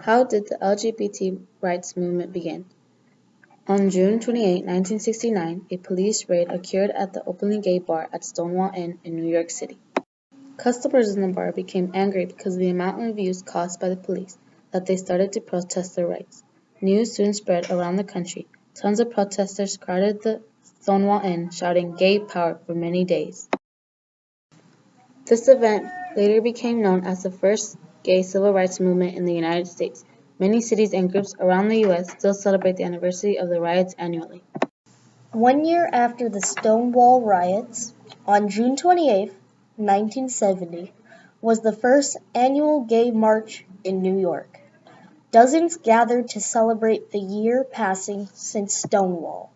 How did the LGBT rights movement begin? On June 28, 1969, a police raid occurred at the openly gay bar at Stonewall Inn in New York City. Customers in the bar became angry because of the amount of abuse caused by the police that they started to protest their rights. News soon spread around the country. Tons of protesters crowded the Stonewall Inn, shouting "Gay Power" for many days. This event later became known as the first gay civil rights movement in the United States. Many cities and groups around the U.S. still celebrate the anniversary of the riots annually. 1 year after the Stonewall riots, on June 28, 1970, was the first annual gay march in New York. Dozens gathered to celebrate the year passing since Stonewall.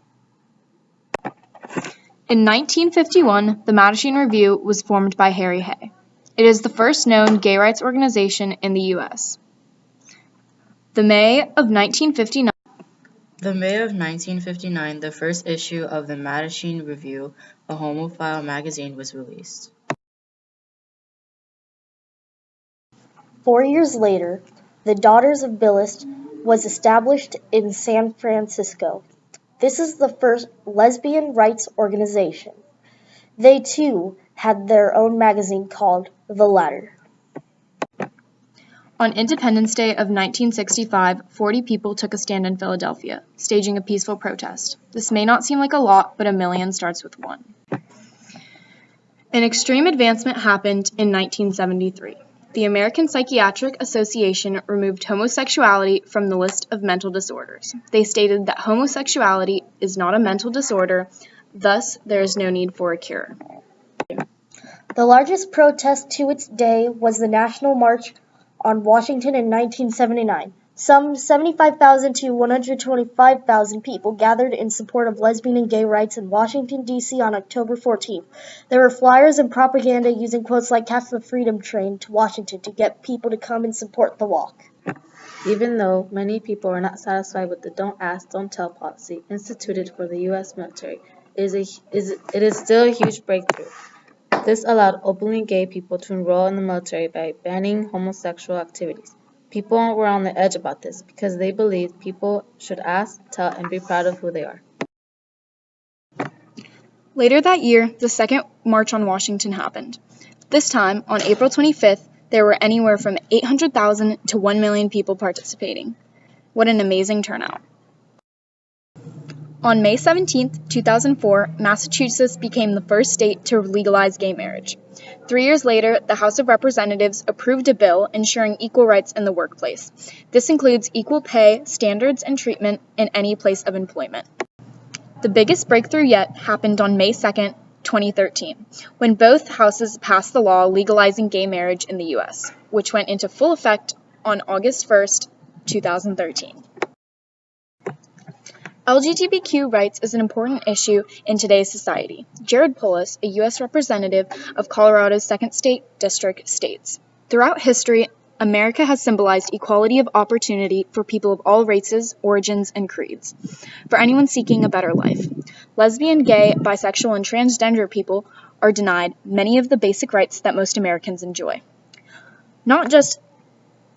In 1951, the Mattachine Review was formed by Harry Hay. It is the first known gay rights organization in the U.S. The May of 1959, the first issue of the Mattachine Review, a homophile magazine, was released. 4 years later, the Daughters of Billist was established in San Francisco. This is the first lesbian rights organization. They, too, had their own magazine called The Ladder. on Independence Day of 1965, 40 people took a stand in Philadelphia, staging a peaceful protest. This may not seem like a lot, but a million starts with one. An extreme advancement happened in 1973. The American Psychiatric Association removed homosexuality from the list of mental disorders. They stated that homosexuality is not a mental disorder, thus there is no need for a cure. The largest protest to its day was the National March on Washington in 1979. Some 75,000 to 125,000 people gathered in support of lesbian and gay rights in Washington, D.C. on October 14th. There were flyers and propaganda using quotes like "Catch the Freedom Train" to Washington to get people to come and support the walk. Even though many people are not satisfied with the "Don't Ask, Don't Tell" policy instituted for the U.S. military, it is still a huge breakthrough. This allowed openly gay people to enroll in the military by banning homosexual activities. People were on the edge about this because they believed people should ask, tell, and be proud of who they are. Later that year, the second March on Washington happened. This time, on April 25th, there were anywhere from 800,000 to 1 million people participating. What an amazing turnout. On May 17, 2004, Massachusetts became the first state to legalize gay marriage. 3 years later, the House of Representatives approved a bill ensuring equal rights in the workplace. This includes equal pay, standards, and treatment in any place of employment. The biggest breakthrough yet happened on May 2, 2013, when both houses passed the law legalizing gay marriage in the U.S., which went into full effect on August 1, 2013. LGTBQ rights is an important issue in today's society. Jared Polis, a U.S. representative of Colorado's 2nd State District, states, "Throughout history, America has symbolized equality of opportunity for people of all races, origins, and creeds, for anyone seeking a better life. Lesbian, gay, bisexual, and transgender people are denied many of the basic rights that most Americans enjoy. Not just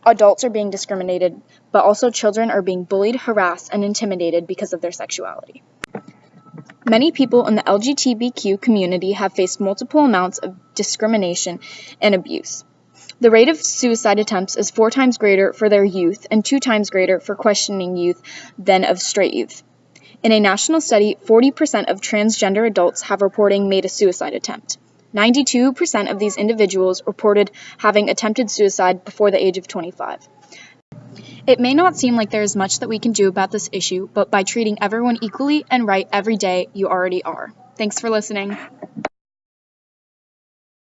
adults are being discriminated, but also children are being bullied, harassed, and intimidated because of their sexuality. Many people in the LGTBQ community have faced multiple amounts of discrimination and abuse. The rate of suicide attempts is 4 times greater for their youth and 2 times greater for questioning youth than of straight youth. In a national study, 40% of transgender adults have reporting made a suicide attempt. 92% of these individuals reported having attempted suicide before the age of 25. It may not seem like there is much that we can do about this issue, but by treating everyone equally and right every day, you already are. Thanks for listening.